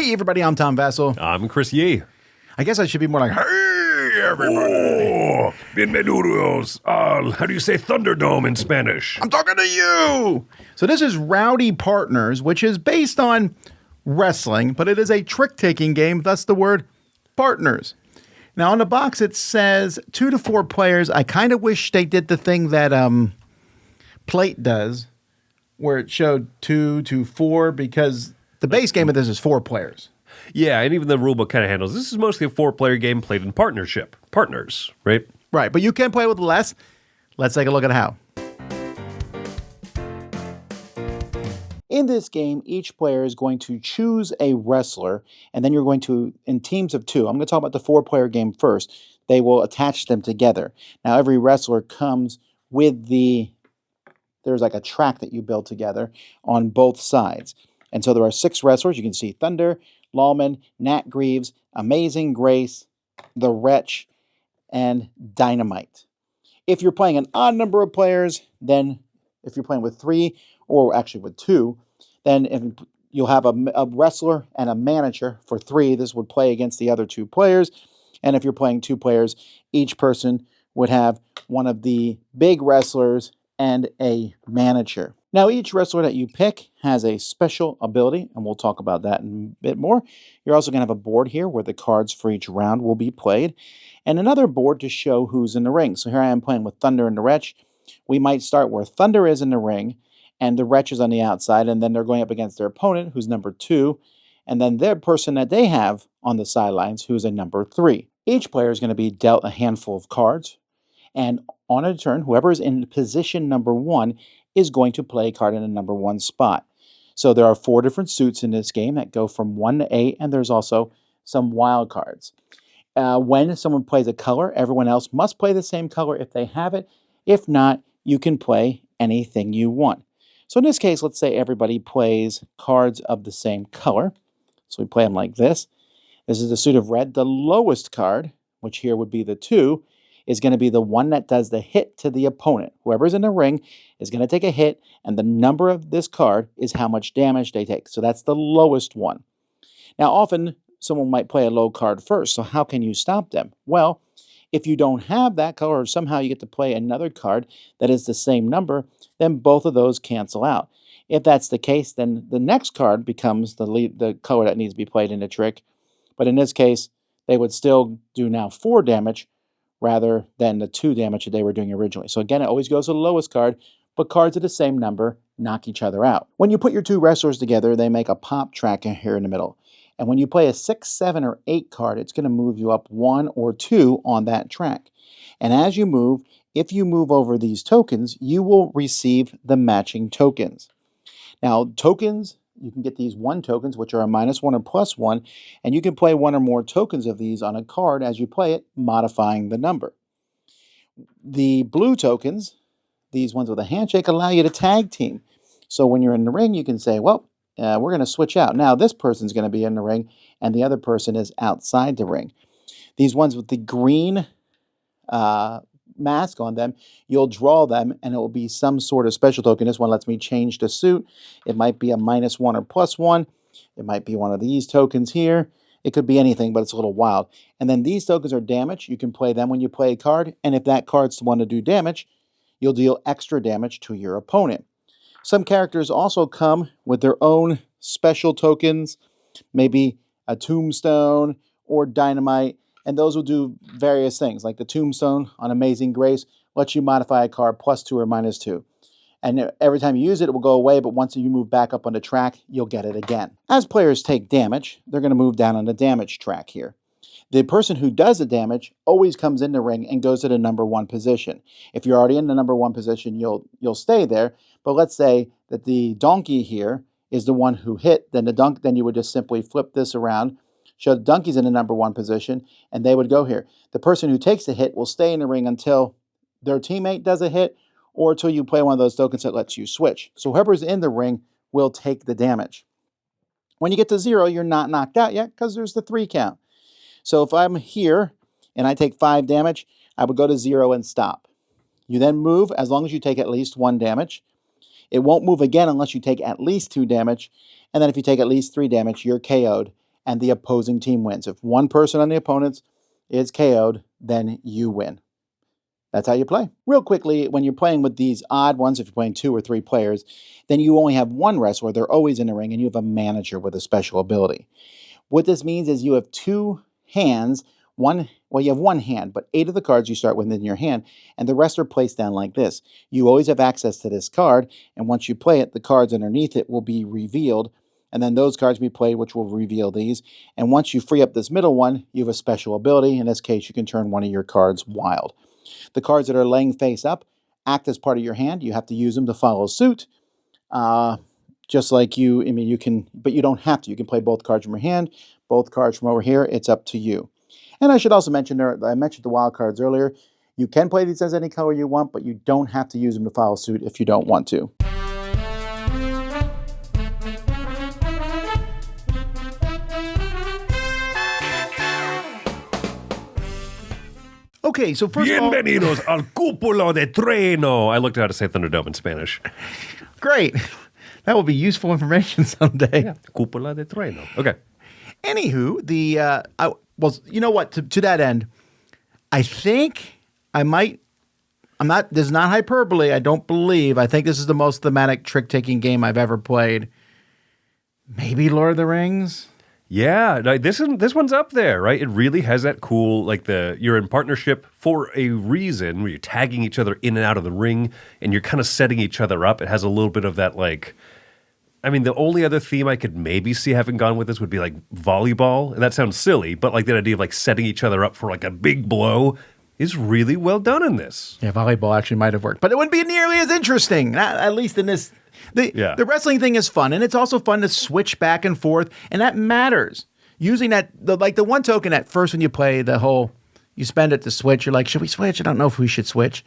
Hey, everybody, I'm Tom Vassell. I'm Chris Yee. I guess I should be more like, hey, everybody. Oh, bienvenidos. How do you say Thunderdome in Spanish? I'm talking to you. So this is Rowdy Partners, which is based on wrestling, but it is a trick-taking game, thus the word partners. Now, on the box, it says 2 to 4 players. I kind of wish they did the thing that Plate does, where it showed 2 to 4, because the base game of this is 4 players. Yeah, and even the rulebook kind of handles. This is mostly a 4-player game played in partnership. Partners, right? Right, but you can play with less. Let's take a look at how. In this game, each player is going to choose a wrestler, and then you're going to, in teams of 2, I'm going to talk about the 4-player game first. They will attach them together. Now, every wrestler comes with there's like a track that you build together on both sides. And so there are 6 wrestlers. You can see Thunder, Lawman, Nat Greaves, Amazing Grace, The Wretch, and Dynamite. If you're playing an odd number of players, then if you're playing with 3, or actually with 2, then you'll have a wrestler and a manager for 3. This would play against the other 2 players. And if you're playing 2 players, each person would have one of the big wrestlers and a manager. Now, each wrestler that you pick has a special ability, and we'll talk about that in a bit more. You're also going to have a board here where the cards for each round will be played, and another board to show who's in the ring. So here I am playing with Thunder and the Wretch. We might start where Thunder is in the ring, and the Wretch is on the outside, and then they're going up against their opponent, who's number 2, and then their person that they have on the sidelines, who's a number 3. Each player is going to be dealt a handful of cards, and on a turn, whoever is in position number 1 is going to play a card in the number 1 spot. So there are 4 different suits in this game that go from 1 to 8, and there's also some wild cards. When someone plays a color, everyone else must play the same color if they have it. If not, you can play anything you want. So in this case, let's say everybody plays cards of the same color. So we play them like this. This is the suit of red. The lowest card, which here would be the 2, is going to be the one that does the hit to the opponent. Whoever's in the ring is going to take a hit, and the number of this card is how much damage they take. So that's the lowest one. Now, often someone might play a low card first, so how can you stop them? Well, if you don't have that color, or somehow you get to play another card that is the same number, then both of those cancel out. If that's the case, then the next card becomes the color that needs to be played in the trick. But in this case, they would still do now 4 damage, rather than the 2 damage that they were doing originally. So again, it always goes to the lowest card, but cards of the same number knock each other out. When you put your 2 wrestlers together, they make a pop track here in the middle. And when you play a 6, 7, or 8 card, it's going to move you up 1 or 2 on that track. And as you move, if you move over these tokens, you will receive the matching tokens. Now, tokens, you can get these 1 tokens, which are a -1 or +1, and you can play 1 or more tokens of these on a card as you play it, modifying the number. The blue tokens, these ones with a handshake, allow you to tag team. So when you're in the ring, you can say, well, we're going to switch out. Now this person's going to be in the ring, and the other person is outside the ring. These ones with the green mask on them, you'll draw them, and it will be some sort of special token. This one lets me change the suit. It might be a -1 or +1. It might be one of these tokens here. It could be anything, but it's a little wild. And then these tokens are damage. You can play them when you play a card, and if that card's the one to do damage, you'll deal extra damage to your opponent. Some characters also come with their own special tokens, maybe a tombstone or dynamite, and those will do various things, like the tombstone on Amazing Grace lets you modify a card +2 or -2. And every time you use it, it will go away, but once you move back up on the track, you'll get it again. As players take damage, they're going to move down on the damage track here. The person who does the damage always comes in the ring and goes to the number 1 position. If you're already in the number 1 position, you'll stay there. But let's say that the donkey here is the one who hit, then you would just simply flip this around, show the donkeys in the number 1 position, and they would go here. The person who takes the hit will stay in the ring until their teammate does a hit, or until you play one of those tokens that lets you switch. So whoever's in the ring will take the damage. When you get to 0, you're not knocked out yet because there's the 3 count. So if I'm here and I take 5 damage, I would go to 0 and stop. You then move as long as you take at least 1 damage. It won't move again unless you take at least 2 damage. And then if you take at least 3 damage, you're KO'd. and the opposing team wins. If one person on the opponents is KO'd, then you win. That's how you play. Real quickly, when you're playing with these odd ones, if you're playing 2 or 3 players, then you only have one wrestler. They're always in the ring, and you have a manager with a special ability. What this means is you have 2 hands. You have 1 hand, but 8 of the cards you start with in your hand, and the rest are placed down like this. You always have access to this card, and once you play it, the cards underneath it will be revealed, and then those cards will be played, which will reveal these. And once you free up this middle one, you have a special ability. In this case, you can turn one of your cards wild. The cards that are laying face up act as part of your hand. You have to use them to follow suit. Just like you can, but you don't have to. You can play both cards from your hand, both cards from over here. It's up to you. And I should also mention, I mentioned the wild cards earlier. You can play these as any color you want, but you don't have to use them to follow suit if you don't want to. Okay, so first of all... Bienvenidos al cúpulo de trueno. I looked at how to say Thunderdome in Spanish. Great. That will be useful information someday. Yeah, cúpula de trueno. Okay. Anywho, you know what? To that end, I think this is not hyperbole. I think this is the most thematic trick-taking game I've ever played. Maybe Lord of the Rings? Yeah, this one's up there, right? It really has that cool, you're in partnership for a reason where you're tagging each other in and out of the ring and you're kind of setting each other up. It has a little bit of that, the only other theme I could maybe see having gone with this would be volleyball. And that sounds silly, but that idea of setting each other up for a big blow is really well done in this. Yeah, volleyball actually might have worked, but it wouldn't be nearly as interesting, at least in this. The wrestling thing is fun, and it's also fun to switch back and forth, and that matters. Using the one token at first when you play you spend it to switch. You're like, should we switch? I don't know if we should switch.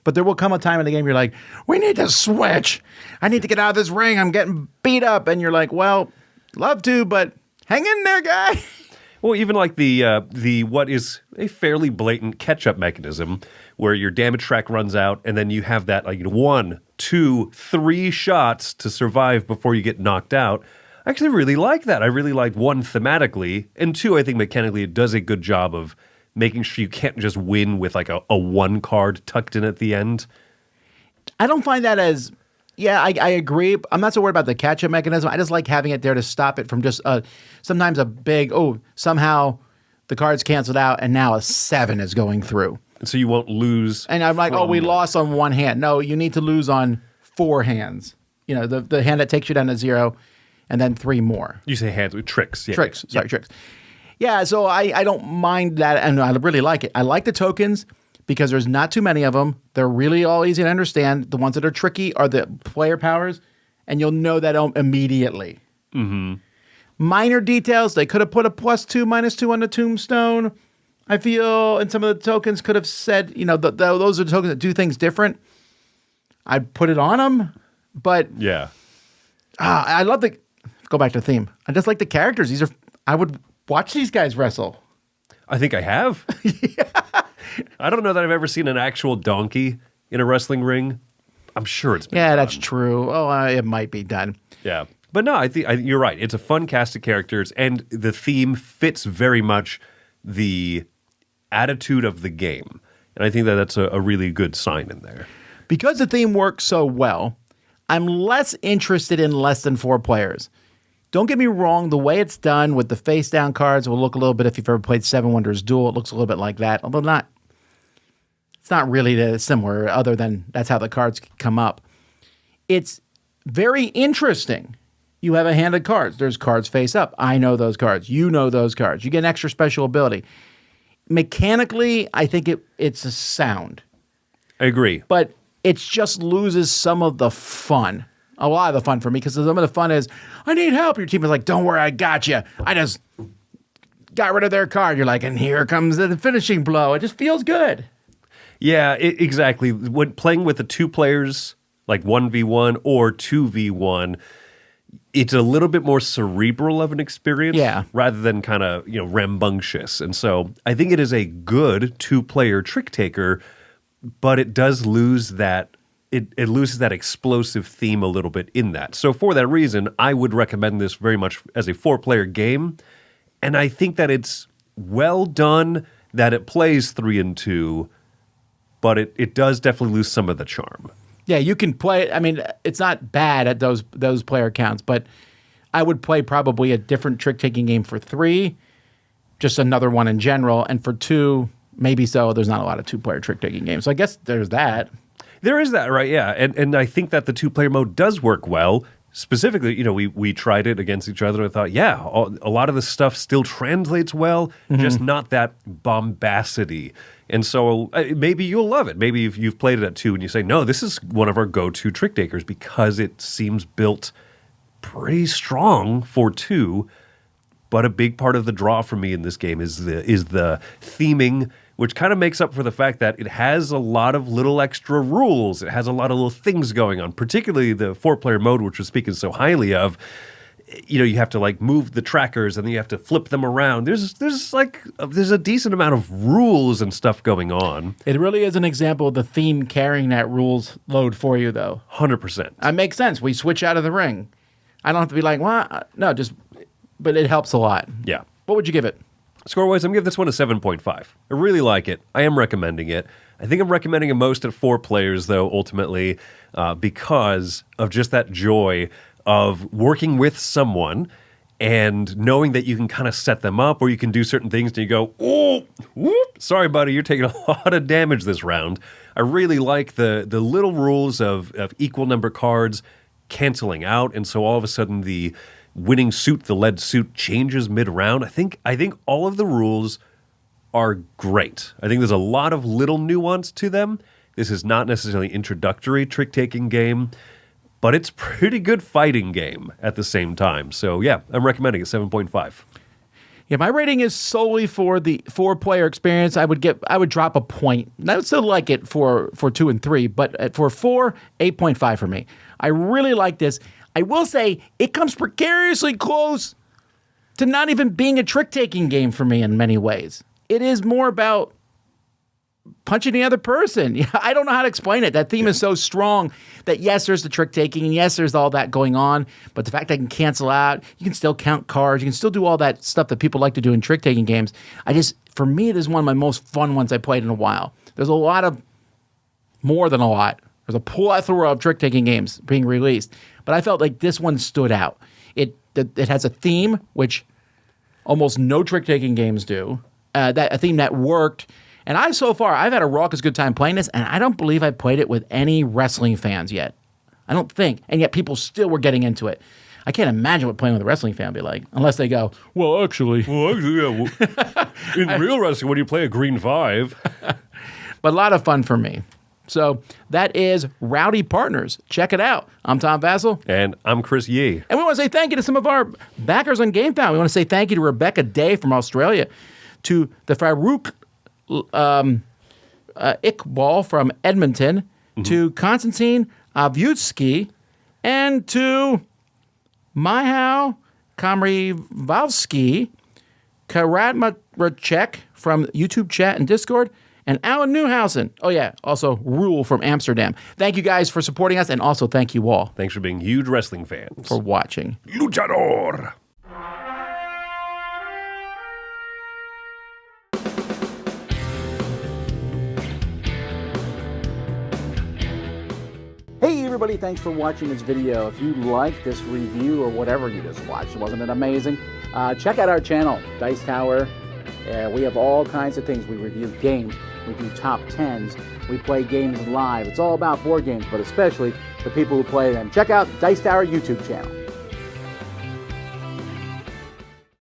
But there will come a time in the game you're like, we need to switch. I need to get out of this ring. I'm getting beat up. And you're like, well, love to, but hang in there, guy. Well, even the what is a fairly blatant catch-up mechanism where your damage track runs out and then you have that 1, 2, 3 shots to survive before you get knocked out. I actually really like that. I really like 1, thematically, and 2, I think mechanically it does a good job of making sure you can't just win with a 1 card tucked in at the end. I don't find that as... Yeah, I agree. I'm not so worried about the catch-up mechanism. I just like having it there to stop it from just sometimes a big, somehow the card's canceled out and now a 7 is going through. And so you won't lose. And I'm like, we lost on 1 hand. No, you need to lose on 4 hands. The hand that takes you down to 0 and then 3 more. You say hands with tricks. Yeah, tricks. Yeah. Sorry, tricks. Yeah, so I don't mind that, and I really like it. I like the tokens because there's not too many of them. They're really all easy to understand. The ones that are tricky are the player powers, and you'll know that immediately. Mm-hmm. Minor details, they could have put a +2, -2 on the tombstone. I feel, and some of the tokens could have said, those are the tokens that do things different. I'd put it on them, but yeah, I love go back to the theme. I just like the characters. I would watch these guys wrestle. I think I have. Yeah. I don't know that I've ever seen an actual donkey in a wrestling ring. I'm sure it's been done. That's true. It might be done. Yeah. But no, I think you're right. It's a fun cast of characters, and the theme fits very much the attitude of the game. And I think that's a really good sign in there. Because the theme works so well, I'm less interested in less than 4 players. Don't get me wrong, the way it's done with the face-down cards will look a little bit, if you've ever played Seven Wonders Duel, it looks a little bit like that, although it's not really similar, other than that's how the cards come up. It's very interesting. You have a hand of cards. There's cards face up. I know those cards. You know those cards. You get an extra special ability. Mechanically, I think it's a sound. I agree. But it just loses some of the fun. A lot of the fun for me, because some of the fun is, I need help. Your team is like, don't worry, I got you. I just got rid of their card. You're like, and here comes the finishing blow. It just feels good. Yeah, exactly. When playing with the 2 players, like 1v1 or 2v1, it's a little bit more cerebral of an experience rather than kind of, rambunctious. And so I think it is a good 2-player trick taker, but it does lose that. It loses that explosive theme a little bit in that. So for that reason, I would recommend this very much as a 4-player game. And I think that it's well done that it plays 3 and 2, but it does definitely lose some of the charm. Yeah, you can play it. I mean, it's not bad at those player counts, but I would play probably a different trick-taking game for 3, just another one in general, and for 2, maybe so. There's not a lot of 2-player trick-taking games, so I guess there's that. There is that, right? Yeah, and I think that the 2-player mode does work well. Specifically, you know, we tried it against each other and I thought, yeah, a lot of the stuff still translates well, just not that bombacity. And so maybe you'll love it. Maybe if you've played it at 2 and you say, no, this is one of our go-to trick takers because it seems built pretty strong for 2. But a big part of the draw for me in this game is the theming, which kind of makes up for the fact that it has a lot of little extra rules. It has a lot of little things going on, particularly the 4-player mode, which we're speaking so highly of. You know, you have to like move the trackers and then you have to flip them around. There's a decent amount of rules and stuff going on. It really is an example of the theme carrying that rules load for you, though. 100%. It makes sense. We switch out of the ring. I don't have to be like, well, no, but it helps a lot. Yeah. What would you give it? Score-wise, I'm going to give this one a 7.5. I really like it. I am recommending it. I think I'm recommending it most at 4 players, though, ultimately, because of just that joy of working with someone and knowing that you can kind of set them up or you can do certain things and you go, oh, whoop, sorry, buddy, you're taking a lot of damage this round. I really like the little rules of equal number cards canceling out, and so all of a sudden the winning suit, the lead suit, changes mid-round. I think all of the rules are great. I think there's a lot of little nuance to them. This is not necessarily an introductory trick-taking game, but it's pretty good fighting game at the same time. So yeah, I'm recommending it 7.5. Yeah, my rating is solely for the 4-player experience. I would drop a point. I would still like it for 2 and 3, but for 4, 8.5 for me. I really like this. I will say it comes precariously close to not even being a trick-taking game for me in many ways. It is more about punching the other person. I don't know how to explain it. That theme is so strong that yes, there's the trick-taking, and yes, there's all that going on, but the fact that I can cancel out, you can still count cards, you can still do all that stuff that people like to do in trick-taking games. For me, this is one of my most fun ones I played in a while. There's more than a lot. There's a plethora of trick-taking games being released, but I felt like this one stood out. It has a theme, which almost no trick-taking games do, a theme that worked. And I've had a raucous good time playing this, and I don't believe I played it with any wrestling fans yet. I don't think. And yet people still were getting into it. I can't imagine what playing with a wrestling fan would be like, unless they go, well, actually. Yeah. In real wrestling, when you play a green 5. But a lot of fun for me. So that is Rowdy Partners. Check it out. I'm Tom Vassell. And I'm Chris Yee. And we want to say thank you to some of our backers on GameFound. We want to say thank you to Rebecca Day from Australia, to the Farouk Iqbal from Edmonton, to Konstantin Avyutsky, and to Mihao Kamrivovsky, Karatmarachek from YouTube chat and Discord, and Alan Newhausen. Oh, yeah, also Rule from Amsterdam. Thank you guys for supporting us, and also thank you all. Thanks for being huge wrestling fans. For watching. Luchador! Hey everybody, thanks for watching this video. If you like this review or whatever you just watched, wasn't it amazing? Check out our channel, Dice Tower. We have all kinds of things. We review games, we do top 10s, we play games live. It's all about board games, but especially the people who play them. Check out Dice Tower YouTube channel.